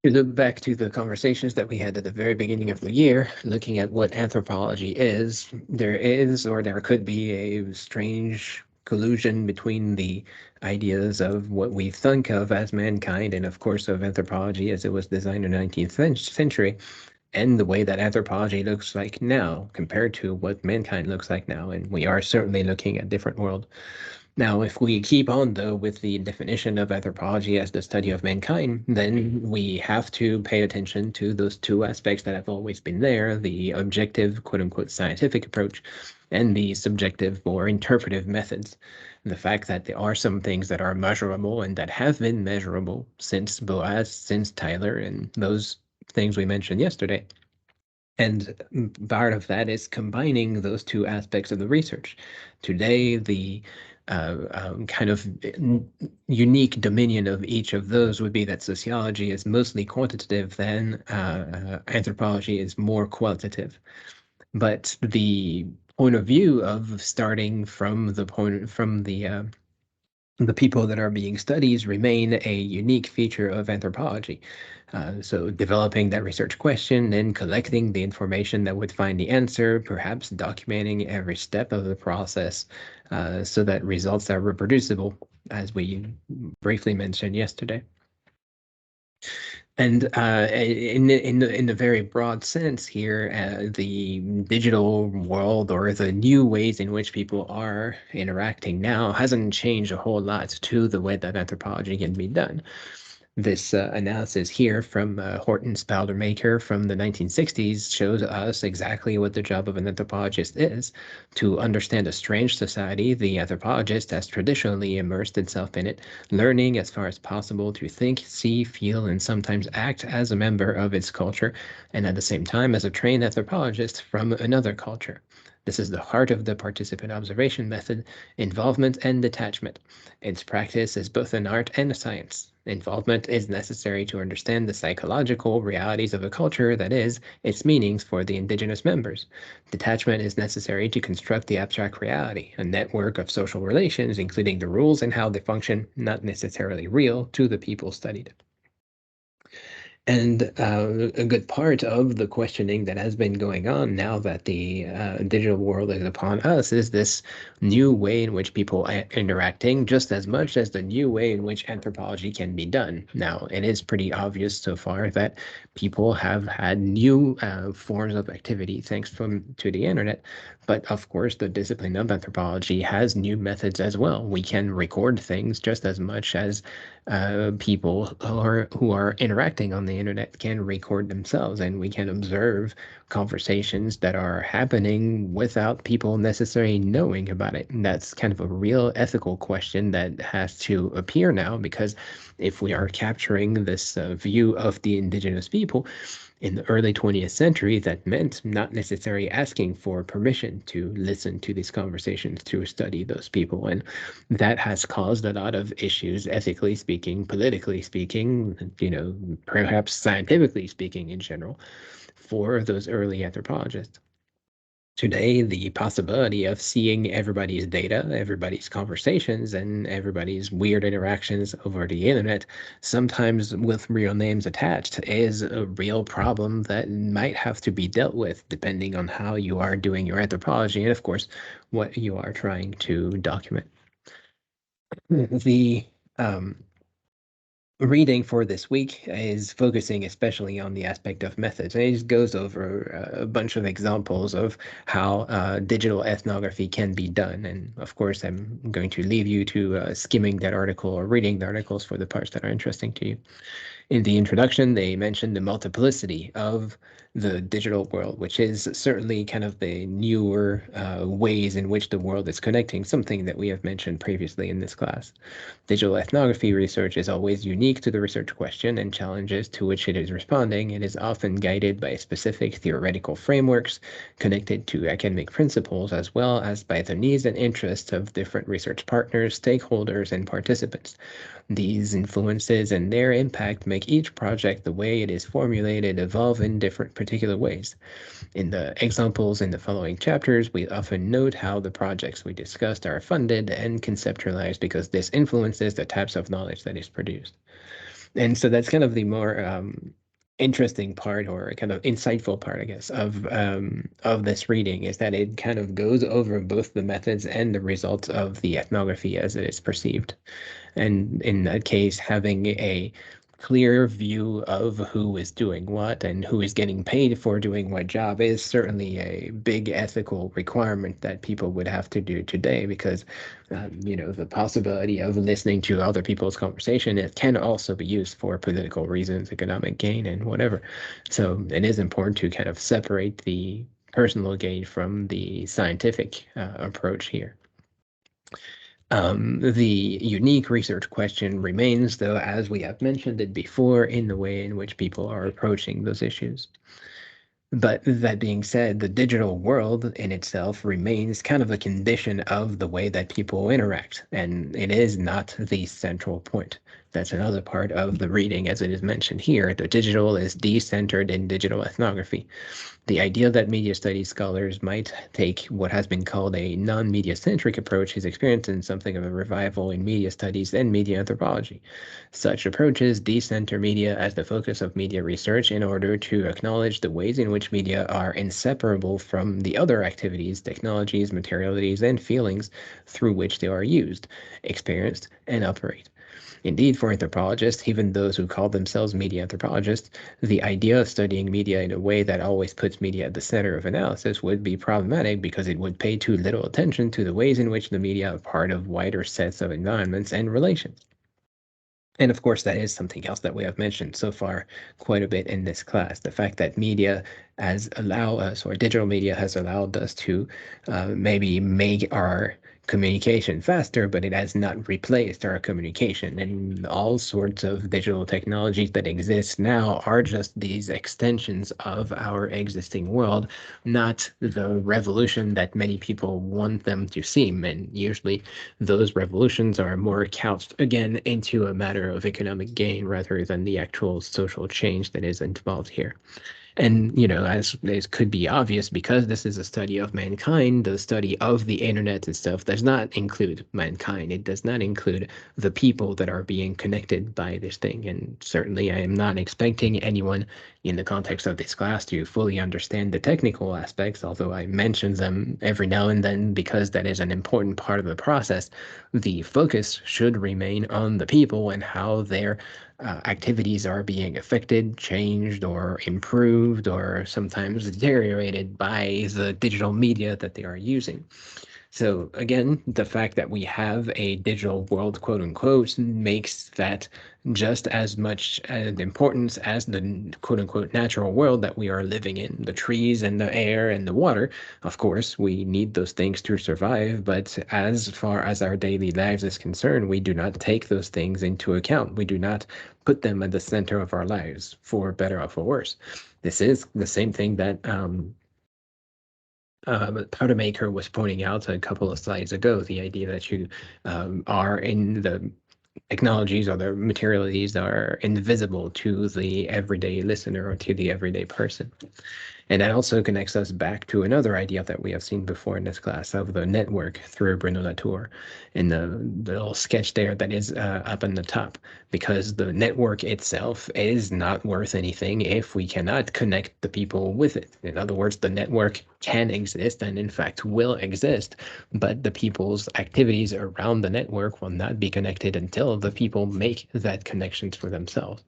To look back to the conversations that we had at the very beginning of the year, looking at what anthropology is, there is, or there could be, a strange collusion between the ideas of what we think of as mankind and, of course, of anthropology as it was designed in the 19th century, and the way that anthropology looks like now compared to what mankind looks like now. And we are certainly looking at different world. Now, if we keep on, though, with the definition of anthropology as the study of mankind, then we have to pay attention to those two aspects that have always been there, the objective, quote unquote, scientific approach, and the subjective or interpretive methods. The fact that there are some things that are measurable and that have been measurable since Boas, since Tyler, and those things we mentioned yesterday. And part of that is combining those two aspects of the research. Today, the kind of unique dominion of each of those would be that sociology is mostly quantitative, then anthropology is more qualitative. But the point of view of starting from the people that are being studied remain a unique feature of anthropology. So developing that research question, then collecting the information that would find the answer, perhaps documenting every step of the process so that results are reproducible, as we briefly mentioned yesterday. And in the very broad sense here, the digital world or the new ways in which people are interacting now hasn't changed a whole lot to the way that anthropology can be done. This analysis here from Horton Spoudermaker from the 1960s shows us exactly what the job of an anthropologist is: to understand a strange society. The anthropologist has traditionally immersed itself in it, learning as far as possible to think, see, feel, and sometimes act as a member of its culture, and at the same time as a trained anthropologist from another culture. This is the heart of the participant observation method: involvement and detachment. Its practice is both an art and a science. Involvement is necessary to understand the psychological realities of a culture, that is, its meanings for the indigenous members. Detachment is necessary to construct the abstract reality, a network of social relations, including the rules and how they function, not necessarily real to the people studied. And a good part of the questioning that has been going on now that the digital world is upon us is this new way in which people are interacting, just as much as the new way in which anthropology can be done. Now, it is pretty obvious so far that people have had new forms of activity thanks to the internet. But of course, the discipline of anthropology has new methods as well. We can record things just as much as people who are interacting on the internet can record themselves, and we can observe conversations that are happening without people necessarily knowing about it. And that's kind of a real ethical question that has to appear now, because if we are capturing this view of the indigenous people in the early 20th century, that meant not necessarily asking for permission to listen to these conversations, to study those people. And that has caused a lot of issues, ethically speaking, politically speaking, perhaps scientifically speaking in general, for those early anthropologists. Today, the possibility of seeing everybody's data, everybody's conversations, and everybody's weird interactions over the internet, sometimes with real names attached, is a real problem that might have to be dealt with depending on how you are doing your anthropology and, of course, what you are trying to document. The reading for this week is focusing especially on the aspect of methods. And it just goes over a bunch of examples of how digital ethnography can be done. And of course, I'm going to leave you to skimming that article or reading the articles for the parts that are interesting to you. In the introduction, they mentioned the multiplicity of the digital world, which is certainly kind of the newer ways in which the world is connecting, something that we have mentioned previously in this class. Digital ethnography research is always unique to the research question and challenges to which it is responding. It is often guided by specific theoretical frameworks connected to academic principles, as well as by the needs and interests of different research partners, stakeholders, and participants. These influences and their impact make each project, the way it is formulated, evolve in different particular ways. In the examples in the following chapters, we often note how the projects we discussed are funded and conceptualized, because this influences the types of knowledge that is produced. And so that's kind of the more interesting part, or kind of insightful part, I guess, of this reading, is that it kind of goes over both the methods and the results of the ethnography as it is perceived. And in that case, having a clear view of who is doing what and who is getting paid for doing what job is certainly a big ethical requirement that people would have to do today, because the possibility of listening to other people's conversation, it can also be used for political reasons, economic gain, and whatever. So it is important to kind of separate the personal gain from the scientific approach here. The unique research question remains, though, as we have mentioned it before, in the way in which people are approaching those issues. But that being said, the digital world in itself remains kind of a condition of the way that people interact, and it is not the central point. That's another part of the reading, as it is mentioned here. The digital is decentered in digital ethnography. The idea that media studies scholars might take what has been called a non-media centric approach is experienced in something of a revival in media studies and media anthropology. Such approaches decenter media as the focus of media research in order to acknowledge the ways in which media are inseparable from the other activities, technologies, materialities, and feelings through which they are used, experienced, and operate. Indeed, for anthropologists, even those who call themselves media anthropologists, the idea of studying media in a way that always puts media at the center of analysis would be problematic, because it would pay too little attention to the ways in which the media are part of wider sets of environments and relations. And of course, that is something else that we have mentioned so far quite a bit in this class. The fact that media has allowed us, or digital media has allowed us to maybe make our communication faster, but it has not replaced our communication. And all sorts of digital technologies that exist now are just these extensions of our existing world, not the revolution that many people want them to seem. And usually those revolutions are more couched again into a matter of economic gain rather than the actual social change that is involved here. And, as could be obvious, because this is a study of mankind, the study of the internet itself does not include mankind. It does not include the people that are being connected by this thing. And certainly, I am not expecting anyone in the context of this class to fully understand the technical aspects, although I mention them every now and then because that is an important part of the process. The focus should remain on the people and how their activities are being affected, changed, or improved, or sometimes deteriorated by the digital media that they are using. So again, the fact that we have a digital world, quote unquote, makes that just as much an importance as the quote unquote natural world that we are living in. The trees and the air and the water, of course, we need those things to survive, but as far as our daily lives is concerned, we do not take those things into account. We do not put them at the center of our lives, for better or for worse. This is the same thing that Powdermaker was pointing out a couple of slides ago, the idea that you are in the technologies or the materialities that are invisible to the everyday listener or to the everyday person. And that also connects us back to another idea that we have seen before in this class of the network through Bruno Latour in the little sketch there that is up on the top, because the network itself is not worth anything if we cannot connect the people with it. In other words, the network can exist and in fact will exist, but the people's activities around the network will not be connected until the people make that connections for themselves.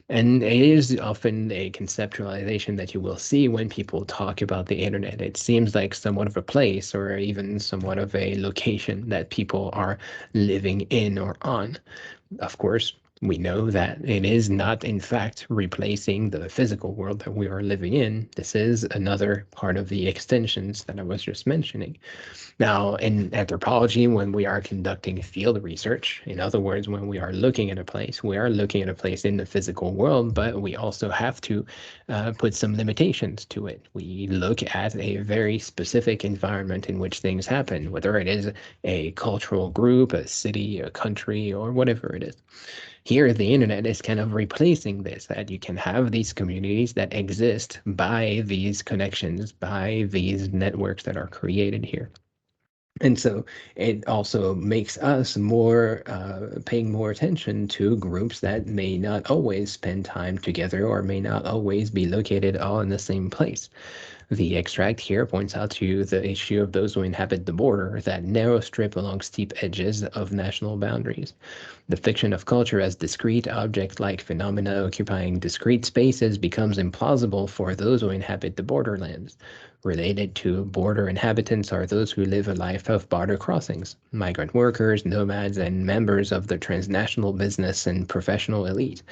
And it is often a conceptualization that you will see when people talk about the internet. It seems like somewhat of a place or even somewhat of a location that people are living in or on. Of course, we know that it is not, in fact, replacing the physical world that we are living in. This is another part of the extensions that I was just mentioning. Now, in anthropology, when we are conducting field research, in other words, when we are looking at a place, we are looking at a place in the physical world, but we also have to put some limitations to it. We look at a very specific environment in which things happen, whether it is a cultural group, a city, a country, or whatever it is. Here, the internet is kind of replacing this, that you can have these communities that exist by these connections, by these networks that are created here. And so it also makes us more paying more attention to groups that may not always spend time together or may not always be located all in the same place. The extract here points out to the issue of those who inhabit the border, that narrow strip along steep edges of national boundaries. The fiction of culture as discrete object-like phenomena occupying discrete spaces becomes implausible for those who inhabit the borderlands. Related to border inhabitants are those who live a life of border crossings, migrant workers, nomads, and members of the transnational business and professional elite.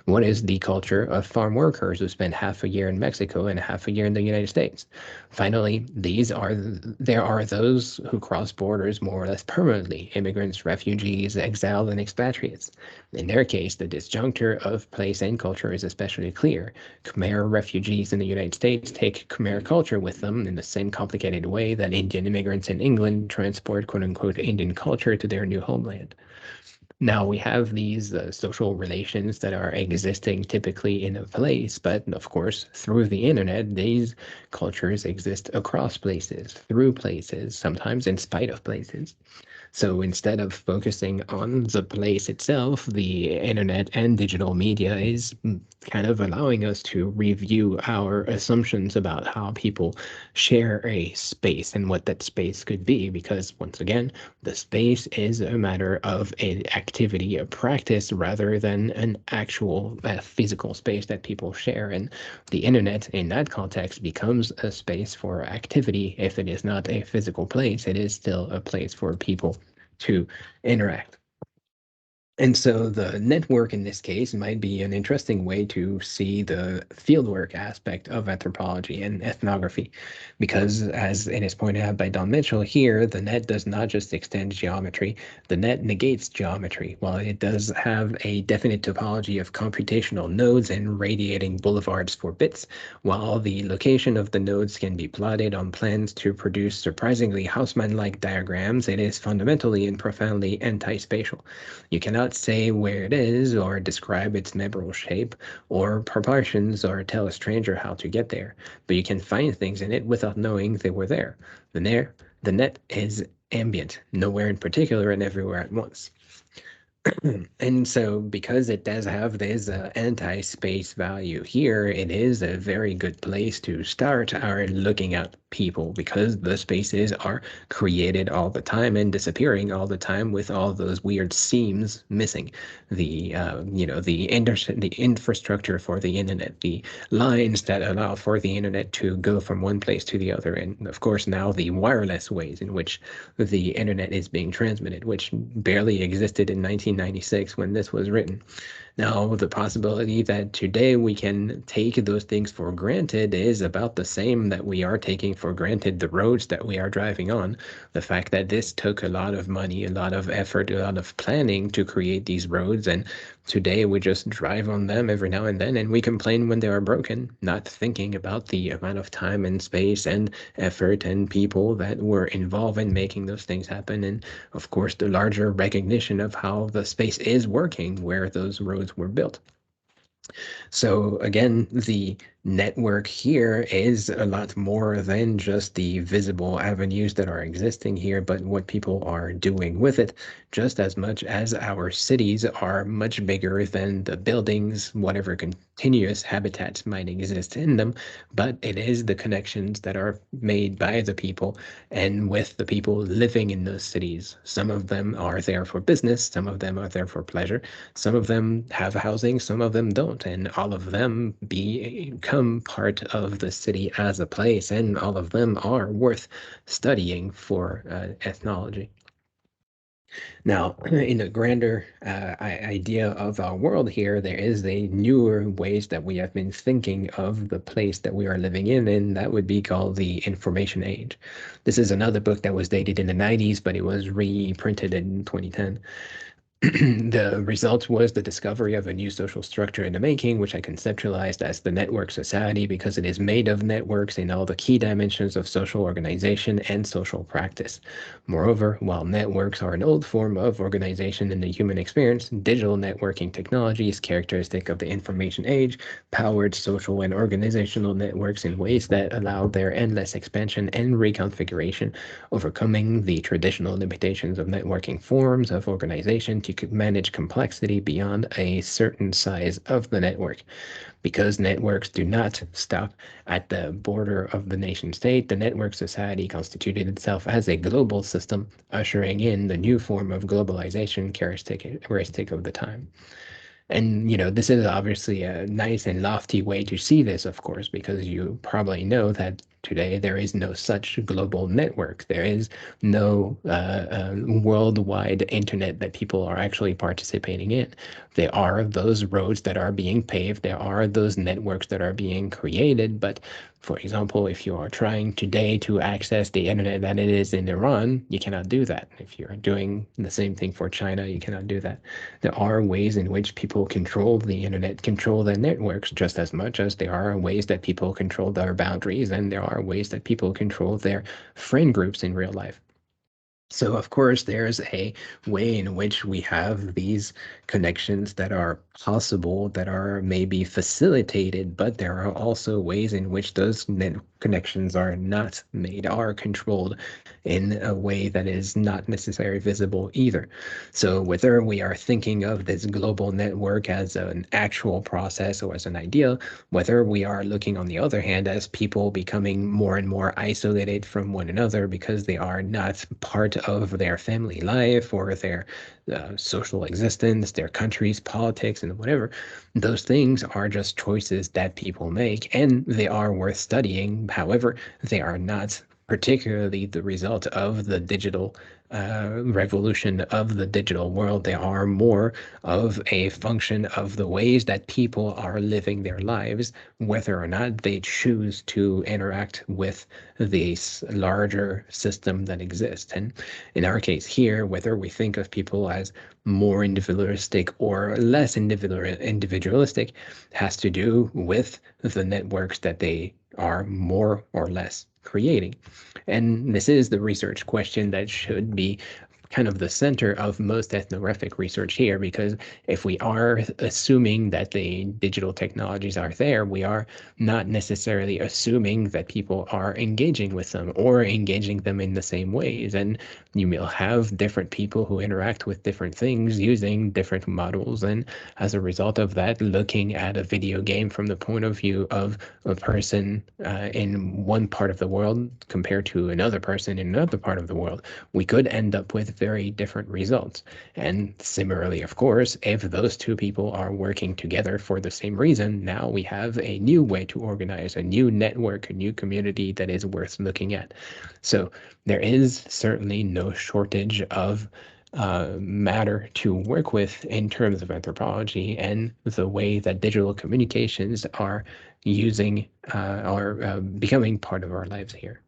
What is the culture of farm workers who spend half a year in Mexico and half a year in the United States? Finally, there are those who cross borders more or less permanently, immigrants, refugees, exiled, and expatriates. In their case, the disjuncture of place and culture is especially clear. Khmer refugees in the United States take Khmer culture with them in the same complicated way that Indian immigrants in England transport quote-unquote Indian culture to their new homeland. Now we have these social relations that are existing typically in a place, but of course, through the internet, these cultures exist across places, through places, sometimes in spite of places. So instead of focusing on the place itself, the internet and digital media is kind of allowing us to review our assumptions about how people share a space and what that space could be. Because once again, the space is a matter of an activity, a practice, rather than an actual physical space that people share. And the internet, in that context, becomes a space for activity. If it is not a physical place, it is still a place for people to interact. And so the network in this case might be an interesting way to see the fieldwork aspect of anthropology and ethnography, because as it is pointed out by Don Mitchell here, the net does not just extend geometry, the net negates geometry. While it does have a definite topology of computational nodes and radiating boulevards for bits, while the location of the nodes can be plotted on plans to produce surprisingly Haussmann-like diagrams, it is fundamentally and profoundly anti-spatial. You cannot say where it is or describe its membrane shape or proportions or tell a stranger how to get there, but you can find things in it without knowing they were there. The net is ambient, nowhere in particular and everywhere at once. And so because it does have this anti-space value here, it is a very good place to start our looking at people, because the spaces are created all the time and disappearing all the time with all those weird seams missing. The infrastructure for the internet, the lines that allow for the internet to go from one place to the other, and of course now the wireless ways in which the internet is being transmitted, which barely existed in 1996 when this was written. Now, the possibility that today we can take those things for granted is about the same that we are taking for granted the roads that we are driving on. The fact that this took a lot of money, a lot of effort, a lot of planning to create these roads, and today we just drive on them every now and then and we complain when they are broken, not thinking about the amount of time and space and effort and people that were involved in making those things happen. And of course, the larger recognition of how the space is working where those roads were built. So again, the network here is a lot more than just the visible avenues that are existing here, but what people are doing with it, just as much as our cities are much bigger than the buildings, whatever continuous habitats might exist in them, but it is the connections that are made by the people and with the people living in those cities. Some of them are there for business, some of them are there for pleasure, some of them have housing, some of them don't, and all of them become part of the city as a place, and all of them are worth studying for ethnology. Now, in a grander idea of our world here, there is a newer ways that we have been thinking of the place that we are living in, and that would be called the information age. This is another book that was dated in the 90s, but it was reprinted in 2010. The result was the discovery of a new social structure in the making, which I conceptualized as the network society because it is made of networks in all the key dimensions of social organization and social practice. Moreover, while networks are an old form of organization in the human experience, digital networking technology is characteristic of the information age, powered social and organizational networks in ways that allow their endless expansion and reconfiguration, overcoming the traditional limitations of networking forms of organization to manage complexity beyond a certain size of the network. Because networks do not stop at the border of the nation state, the network society constituted itself as a global system, ushering in the new form of globalization characteristic of the time. And, this is obviously a nice and lofty way to see this, of course, because you probably know that today there is no such global network. There is no worldwide internet that people are actually participating in. There are those roads that are being paved. There are those networks that are being created. But for example, if you are trying today to access the internet that it is in Iran, you cannot do that. If you're doing the same thing for China, you cannot do that. There are ways in which people control the internet, control their networks just as much as there are ways that people control their boundaries, and there are ways that people control their friend groups in real life. So, of course, there's a way in which we have these connections that are possible, that are maybe facilitated, but there are also ways in which those net connections are not made, are controlled in a way that is not necessarily visible either. So, whether we are thinking of this global network as an actual process or as an idea, whether we are looking, on the other hand, as people becoming more and more isolated from one another because they are not part of their family life or their social existence, their country's politics, and whatever, those things are just choices that people make and they are worth studying. However, they are not particularly the result of the digital revolution of the digital world. They are more of a function of the ways that people are living their lives, whether or not they choose to interact with this larger system that exists. And in our case here, whether we think of people as more individualistic or less individualistic has to do with the networks that they are more or less creating. And this is the research question that should be kind of the center of most ethnographic research here, because if we are assuming that the digital technologies are there, we are not necessarily assuming that people are engaging with them or engaging them in the same ways. And you will have different people who interact with different things using different models. And as a result of that, looking at a video game from the point of view of a person in one part of the world compared to another person in another part of the world, we could end up with very different results. And similarly, of course, if those two people are working together for the same reason, now we have a new way to organize, a new network, a new community that is worth looking at. So there is certainly no shortage of matter to work with in terms of anthropology and the way that digital communications are using or becoming part of our lives here.